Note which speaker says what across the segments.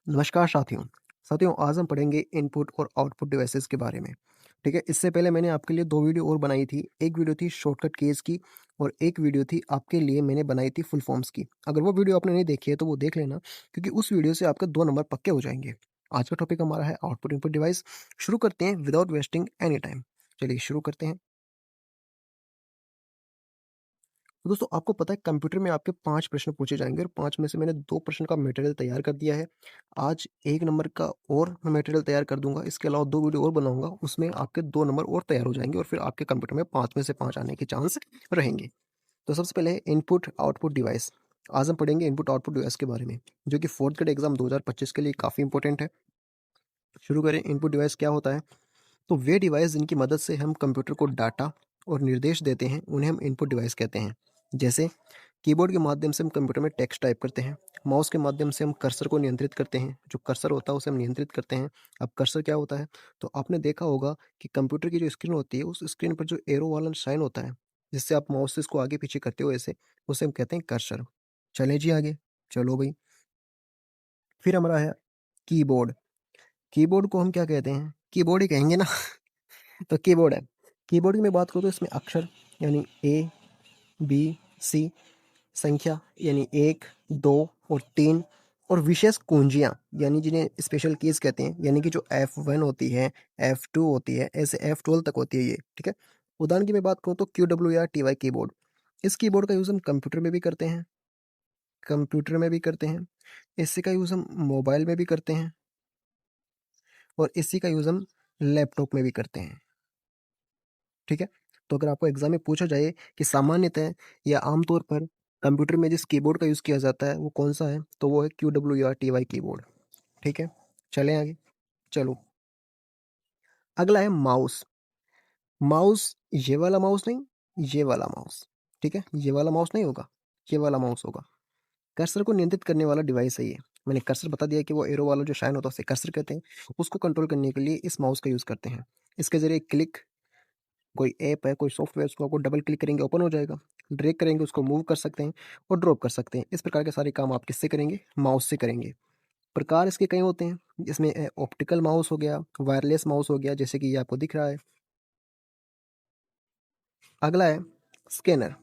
Speaker 1: नमस्कार साथियों। साथियों, आज हम पढ़ेंगे इनपुट और आउटपुट डिवाइसेस के बारे में। ठीक है? इससे पहले मैंने आपके लिए 2 वीडियो और बनाई थी। एक वीडियो थी शॉर्टकट कीज़ की और एक वीडियो थी आपके लिए मैंने बनाई थी फुल फॉर्म्स की। अगर वो वीडियो आपने नहीं देखी है तो वो देख लेना, क्योंकि उस वीडियो से आपके 2 नंबर पक्के हो जाएँगे। आज का टॉपिक हमारा है आउटपुट इनपुट डिवाइस। शुरू करते हैं विदाउट वेस्टिंग एनी टाइम। चलिए शुरू करते हैं। तो दोस्तों, आपको पता है कंप्यूटर में आपके 5 प्रश्न पूछे जाएँगे और 5 में से मैंने 2 प्रश्न का मटेरियल तैयार कर दिया है। आज 1 नंबर का और मैं मटेरियल तैयार कर दूँगा। इसके अलावा 2 वीडियो और बनाऊँगा, उसमें आपके 2 नंबर और तैयार हो जाएँगे और फिर आपके कंप्यूटर में 5 में से 5 आने के चांस रहेंगे। तो सबसे पहले है इनपुट आउटपुट डिवाइस। आज हम पढ़ेंगे इनपुट आउटपुट डिवाइस के बारे में, जो कि 4th ग्रेड एग्ज़ाम 2025 के लिए काफ़ी इंपॉर्टेंट है। शुरू करें। इनपुट डिवाइस क्या होता है? तो वे डिवाइस जिनकी मदद से हम कंप्यूटर को डाटा और निर्देश देते हैं, उन्हें हम इनपुट डिवाइस कहते हैं। जैसे कीबोर्ड के माध्यम से हम कंप्यूटर में टेक्स्ट टाइप करते हैं। माउस के माध्यम से हम कर्सर को नियंत्रित करते हैं। जो कर्सर होता है उसे हम नियंत्रित करते हैं। अब कर्सर क्या होता है? तो आपने देखा होगा कि कंप्यूटर की जो स्क्रीन होती है, उस स्क्रीन पर जो एरो वाला साइन होता है, जिससे आप माउस से इसको आगे पीछे करते हो ऐसे, उसे हम कहते हैं कर्सर। चलें जी आगे। चलो भई। फिर हमारा है कीबोर्ड। कीबोर्ड को हम क्या कहते हैं? कीबोर्ड ही कहेंगे ना। तो कीबोर्ड है। कीबोर्ड की मैं बात करूँ तो इसमें अक्षर यानी ए, बी, सी, संख्या यानी 1, 2 और 3 और विशेष कुंजियाँ यानी जिन्हें स्पेशल कीज़ कहते हैं, यानी कि जो F1 होती है, F2 होती है, ऐसे F12 तक होती है ये, ठीक है? उदाहरण की मैं बात करूँ तो क्यू या टी वाई कीबोर्ड। इस कीबोर्ड का यूज़ हम कंप्यूटर में भी करते हैं, इसी का यूज़ हम मोबाइल में भी करते हैं और इसी का यूज़ हम लैपटॉप में भी करते हैं, ठीक है? तो अगर आपको एग्ज़ाम में पूछा जाए कि सामान्यतः या आमतौर पर कंप्यूटर में जिस कीबोर्ड का यूज़ किया जाता है वो कौन-सा है? तो वो है क्यू कीबोर्ड, ठीक है? चलें आगे। चलो, अगला है माउस। माउस ये वाला माउस नहीं, ये वाला माउस, ठीक है? ये वाला माउस नहीं होगा, ये वाला माउस होगा। कर्सर को नियंत्रित करने वाला डिवाइस है ये। मैंने कर्सर बता दिया कि वो एरो वाला जो शाइन होता है उसे कर्सर कहते हैं। उसको कंट्रोल करने के लिए इस माउस का यूज़ करते हैं। इसके ज़रिए क्लिक, कोई ऐप है, कोई सॉफ्टवेयर, उसको आपको डबल क्लिक करेंगे ओपन हो जाएगा। ड्रैग करेंगे उसको मूव कर सकते हैं और ड्रॉप कर सकते हैं। इस प्रकार के सारे काम आप किससे करेंगे? माउस से करेंगे। प्रकार इसके कई होते हैं, जिसमें ऑप्टिकल माउस हो गया, वायरलेस माउस हो गया, जैसे कि ये आपको दिख रहा है। अगला है स्कैनर।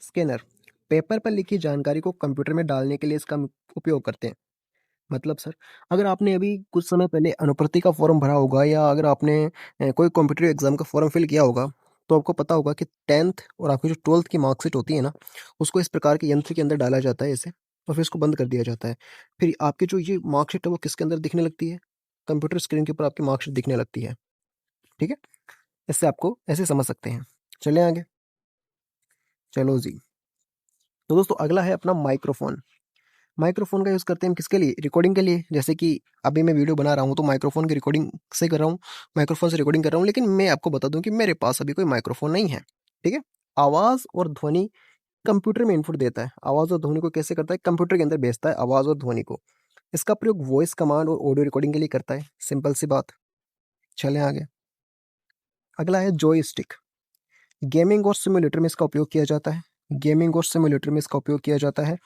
Speaker 1: स्कैनर पेपर पर लिखी जानकारी को कंप्यूटर में डालने के लिए इसका उपयोग करते हैं। मतलब सर, अगर आपने अभी कुछ समय पहले अनुप्रति का फॉर्म भरा होगा या अगर आपने कोई कॉम्पिटिटिव एग्जाम का फॉर्म फिल किया होगा, तो आपको पता होगा कि 10th और आपकी जो 12th की मार्कशीट होती है ना, उसको इस प्रकार के यंत्र के अंदर डाला जाता है ऐसे, और फिर इसको बंद कर दिया जाता है। फिर आपकी जो ये मार्कशीट है वो किसके अंदर दिखने लगती है? कंप्यूटर स्क्रीन के ऊपर आपकी मार्कशीट दिखने लगती है, ठीक है? इससे आपको ऐसे समझ सकते हैं। चलें आगे। चलो जी। तो दोस्तों, अगला है अपना माइक्रोफ़ोन। माइक्रोफ़ोन का यूज़ करते हैं हम किसके लिए? रिकॉर्डिंग के लिए। जैसे कि अभी मैं वीडियो बना रहा हूँ तो माइक्रोफ़ोन की रिकॉर्डिंग से कर रहा हूँ, माइक्रोफ़ोन से रिकॉर्डिंग कर रहा हूँ, लेकिन मैं आपको बता दूँ कि मेरे पास अभी कोई माइक्रोफ़ोन नहीं है, ठीक है? आवाज़ और ध्वनि कंप्यूटर में इनपुट देता है। आवाज़ और ध्वनि को कैसे करता है? कंप्यूटर के अंदर भेजता है आवाज़ और ध्वनि को। इसका प्रयोग वॉइस कमांड और ऑडियो रिकॉर्डिंग के लिए करता है, सिंपल सी बात। चलें आगे। अगला है जॉयस्टिक। गेमिंग और सिम्युलेटर में इसका उपयोग किया जाता है। गेमिंग और सिम्युलेटर में इसका उपयोग किया जाता है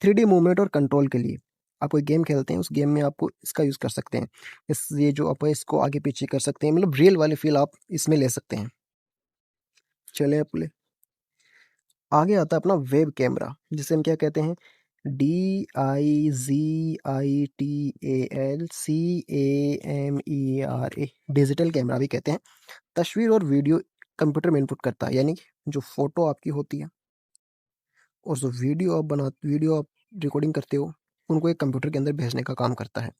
Speaker 1: 3D मूवमेंट और कंट्रोल के लिए। आप कोई गेम खेलते हैं, उस गेम में आपको इसका यूज़ कर सकते हैं। इस ये जो आप है इसको आगे-पीछे कर सकते हैं, मतलब रियल वाली फ़ील आप इसमें ले सकते हैं। चलिए अपने आगे आता है अपना वेब कैमरा, जिसे हम क्या कहते हैं? DIGITALCAMERA, डिजिटल कैमरा भी कहते हैं। तस्वीर और वीडियो कंप्यूटर में इनपुट करता है, यानी कि जो फ़ोटो आपकी होती है और जो वीडियो आप रिकॉर्डिंग करते हो, उनको एक कंप्यूटर के अंदर भेजने का काम करता है।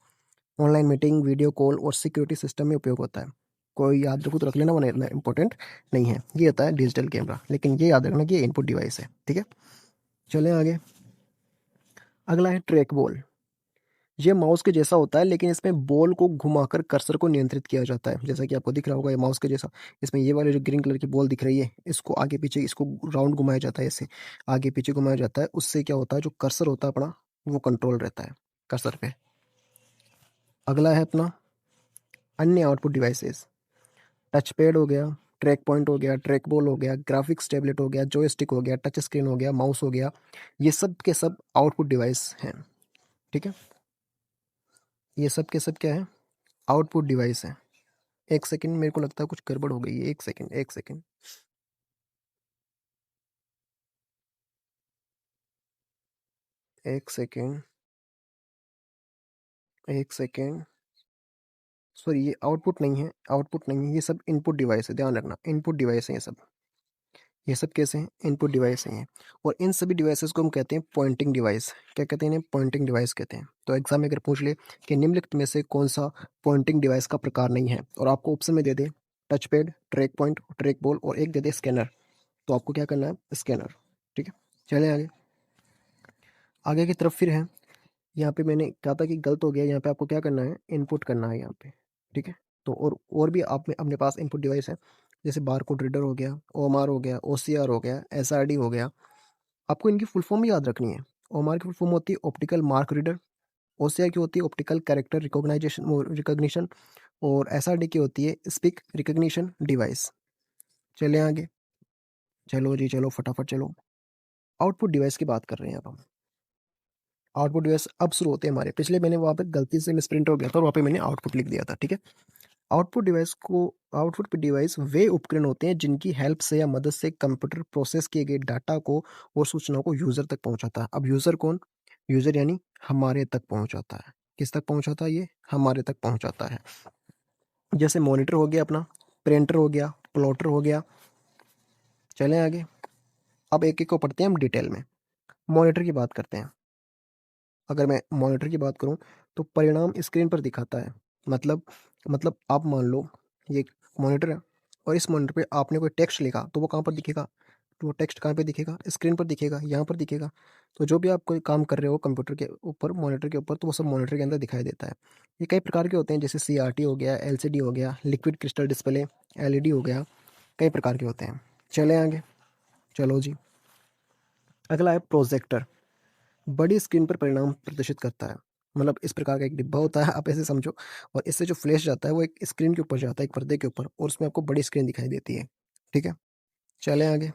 Speaker 1: ऑनलाइन मीटिंग, वीडियो कॉल और सिक्योरिटी सिस्टम में उपयोग होता है। कोई याद रखो तो रख लेना, वरना इतना इम्पोर्टेंट नहीं है। ये होता है डिजिटल कैमरा, लेकिन ये याद रखना कि ये इनपुट डिवाइस है, ठीक है? चलें आगे। अगला है ट्रैक बॉल। ये माउस के जैसा होता है, लेकिन इसमें बॉल को घुमाकर कर्सर को नियंत्रित किया जाता है। जैसा कि आपको दिख रहा होगा ये माउस के जैसा। इसमें ये वाली जो ग्रीन कलर की बॉल दिख रही है, इसको आगे-पीछे इसको राउंड घुमाया जाता है ऐसे, आगे-पीछे घुमाया जाता है। उससे क्या होता है, जो कर्सर होता है अपना, वो कंट्रोल रहता है कर्सर पे। अगला है अपना अन्य आउटपुट डिवाइसेज़। टच पैड हो गया, ट्रैक पॉइंट हो गया, ट्रैक बॉल हो गया, ग्राफिक्स टैबलेट हो गया, जॉयस्टिक हो गया, टच स्क्रीन हो गया, माउस हो गया, ये सब के सब आउटपुट डिवाइस हैं, ठीक है? ये सब के सब क्या है, आउटपुट डिवाइस है। एक सेकंड, मेरे को लगता है कुछ गड़बड़ हो गई है, एक सेकंड एक सेकंड। एक सेकंड एक सेकंड। सॉरी, ये आउटपुट नहीं है, आउटपुट नहीं है, ये सब इनपुट डिवाइस है, ध्यान रखना, इनपुट डिवाइस है ये सब। ये सब कैसे हैं, इनपुट डिवाइस हैं ये। और इन सभी डिवाइसेस को हम कहते हैं पॉइंटिंग डिवाइस। क्या कहते हैं इन्हें, पॉइंटिंग डिवाइस कहते हैं। तो एग्जाम में अगर पूछ ले कि निम्नलिखित में से कौन सा पॉइंटिंग डिवाइस का प्रकार नहीं है, और आपको ऑप्शन में दे दे touch pad, track point, track ball, और एक दे दे स्कैनर, तो आपको क्या करना है, स्कैनर। ठीक है, चलें आगे। आगे की तरफ फिर है, यहाँ पे मैंने कहा था कि गलत हो गया, यहाँ पे आपको क्या करना है, इनपुट करना है यहाँ पे। ठीक है, तो और भी आप में अपने पास इनपुट डिवाइस है, जैसे बारकोड रीडर हो गया, ओमार हो गया, ओसीआर हो गया, एसआरडी हो गया। आपको इनकी फुल फॉर्म भी याद रखनी है। ओमार की फुल फॉर्म होती है ऑप्टिकल मार्क रीडर, ओसीआर की होती है ऑप्टिकल कैरेक्टर रिकॉग्निशन, और एसआरडी की होती है स्पीक रिकॉग्निशन डिवाइस। चले आगे, चलो जी चलो फटाफट चलो। आउटपुट डिवाइस की बात कर रहे हैं अब हम। आउटपुट डिवाइस अब शुरू होते हैं हमारे, पिछले मैंने वहाँ पे गलती से मिसप्रिंट हो गया था और वहाँ पे मैंने आउटपुट लिख दिया था। ठीक है, आउटपुट डिवाइस वे उपकरण होते हैं जिनकी हेल्प से या मदद से कंप्यूटर प्रोसेस किए गए डाटा को और सूचनाओं को यूजर तक पहुंचाता है। अब यूजर कौन, यूजर यानी हमारे तक पहुंचाता है। किस तक पहुंचाता है, ये हमारे तक पहुंचाता है। जैसे मॉनिटर हो गया अपना, प्रिंटर हो गया, प्लॉटर हो गया। चलें आगे, अब एक एक को पढ़ते हैं हम डिटेल में। मॉनिटर की बात करते हैं। अगर मैं मॉनिटर की बात करूं तो परिणाम स्क्रीन पर दिखाता है। मतलब मतलब आप मान लो ये मॉनिटर है, और इस मॉनिटर पे आपने कोई टेक्स्ट लिखा तो वो कहाँ पर दिखेगा, तो वो टेक्स्ट कहाँ पे दिखेगा, स्क्रीन पर दिखेगा, यहाँ पर दिखेगा। तो जो भी आप कोई काम कर रहे हो कंप्यूटर के ऊपर, मॉनिटर के ऊपर, तो वो सब मॉनिटर के अंदर दिखाई देता है। ये कई प्रकार के होते हैं, जैसे CRT हो गया, LCD हो गया, लिक्विड क्रिस्टल डिस्प्ले, LED हो गया, कई प्रकार के होते हैं। चले आगे, चलो जी। अगला है प्रोजेक्टर। बड़ी स्क्रीन पर परिणाम प्रदर्शित करता है। मतलब इस प्रकार का एक डिब्बा होता है, आप ऐसे समझो, और इससे जो फ्लैश जाता है वो एक स्क्रीन के ऊपर जाता है, एक पर्दे के ऊपर, और उसमें आपको बड़ी स्क्रीन दिखाई देती है। ठीक है, चलें आगे।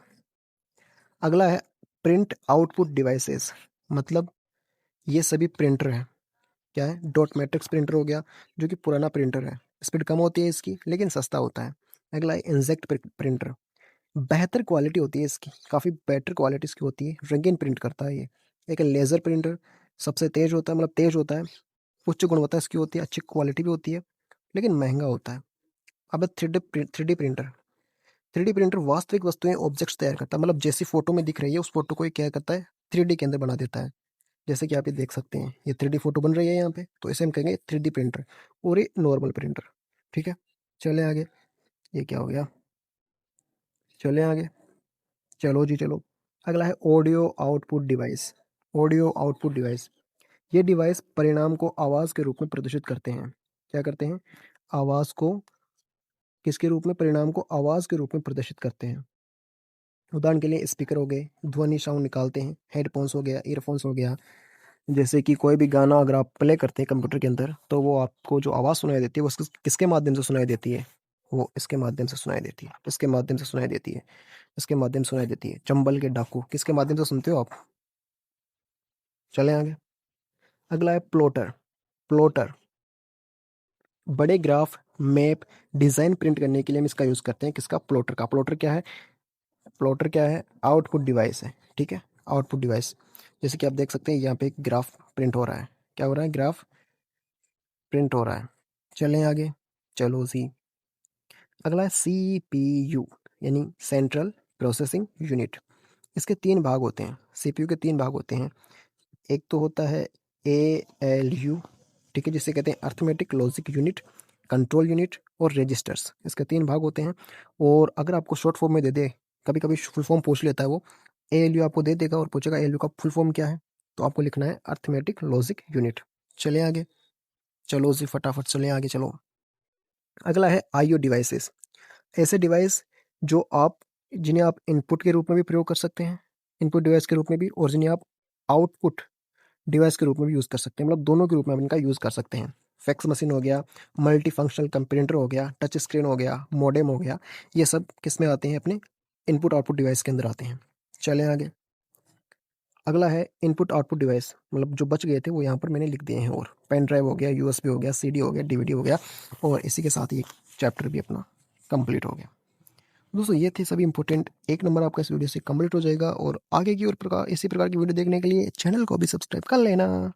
Speaker 1: अगला है प्रिंट आउटपुट डिवाइसेस। मतलब ये सभी प्रिंटर हैं। क्या है, डॉट मैट्रिक्स प्रिंटर हो गया, जो कि पुराना प्रिंटर है, स्पीड कम होती है इसकी लेकिन सस्ता होता है। अगला है इंजेक्ट प्रिंटर। बेहतर क्वालिटी होती है इसकी, काफ़ी बेटर क्वालिटी इसकी होती है, रंगीन प्रिंट करता है ये। एक लेज़र प्रिंटर, सबसे तेज होता है, मतलब तेज होता है, उच्च गुणवत्ता इसकी होती है, अच्छी क्वालिटी भी होती है, लेकिन महंगा होता है। अब 3D प्रिंटर। 3D प्रिंटर वास्तविक वस्तुएं, ऑब्जेक्ट्स तैयार करता है। मतलब जैसी फोटो में दिख रही है उस फोटो को ये क्या करता है, 3D के अंदर बना देता है। जैसे कि आप ये देख सकते हैं, ये 3D फोटो बन रही है यहाँ पे, तो इसे हम कहेंगे 3D प्रिंटर, और ये नॉर्मल प्रिंटर। ठीक है, चले आगे। ये क्या हो गया, चले आगे, चलो जी चलो। अगला है audio output device. Audio output device, ये डिवाइस परिणाम को आवाज़ के रूप में प्रदर्शित करते हैं। क्या करते हैं, आवाज़ को किसके रूप में, परिणाम को आवाज़ के रूप में प्रदर्शित करते हैं। उदाहरण के लिए स्पीकर हो गए, ध्वनि साउंड निकालते हैं, हेडफोन्स हो गया, ईयरफोन्स हो गया। जैसे कि कोई भी गाना अगर आप प्ले करते हैं कंप्यूटर के अंदर, तो वो आपको जो आवाज़ सुनाई देती है वो किसके माध्यम से सुनाई देती है, वो इसके माध्यम से सुनाई देती है, इसके माध्यम से सुनाई देती है, इसके माध्यम से सुनाई देती है। चंबल के डाकू किसके माध्यम से सुनते हो आप। चलें आगे। अगला है प्लॉटर। प्लॉटर बड़े ग्राफ, मैप, डिज़ाइन प्रिंट करने के लिए हम इसका यूज़ करते हैं, किसका, प्लॉटर का। प्लॉटर क्या है, प्लॉटर क्या है, आउटपुट डिवाइस है। ठीक है, आउटपुट डिवाइस। जैसे कि आप देख सकते हैं यहाँ पे एक ग्राफ प्रिंट हो रहा है। क्या हो रहा है, ग्राफ प्रिंट हो रहा है। चलें आगे, चलो सी। अगला है CPU, यानी सेंट्रल प्रोसेसिंग यूनिट। इसके 3 भाग होते हैं, CPU के 3 भाग होते हैं। एक तो होता है ALU, ठीक है, जिसे कहते हैं arithmetic logic unit, control unit और रजिस्टर्स। इसके 3 भाग होते हैं। और अगर आपको शॉर्ट फॉर्म में दे दे, कभी कभी फुल फॉर्म पूछ लेता है वो, ALU आपको दे देगा और पूछेगा ALU का फुल फॉर्म क्या है, तो आपको लिखना है अर्थमेटिक लॉजिक यूनिट। चले आगे, चलो जी फटाफट चले आगे चलो। अगला है IO डिवाइसेस। ऐसे डिवाइस जो आप जिन्हें आप इनपुट के रूप में भी प्रयोग कर सकते हैं, इनपुट डिवाइस के रूप में भी, और जिन्हें आप आउटपुट डिवाइस के रूप में भी यूज़ कर सकते हैं। मतलब दोनों के रूप में आप इनका यूज़ कर सकते हैं। फैक्स मशीन हो गया, मल्टी फंक्शनल कंप्रिंटर हो गया, टच स्क्रीन हो गया, मॉडेम हो गया, ये सब किस में आते हैं, अपने इनपुट आउटपुट डिवाइस के अंदर आते हैं। चलें आगे। अगला है इनपुट आउटपुट डिवाइस, मतलब जो बच गए थे वो यहाँ पर मैंने लिख दिए हैं। और पेन ड्राइव हो गया, यूएसबी हो गया, सीडी हो गया, डीवीडी हो गया, और इसी के साथ ही चैप्टर भी अपना कंप्लीट हो गया। दोस्तों ये थे सभी इंपॉर्टेंट। 1 नंबर आपका इस वीडियो से कंप्लीट हो जाएगा, और आगे की और प्रकार इसी प्रकार की वीडियो देखने के लिए चैनल को भी सब्सक्राइब कर लेना।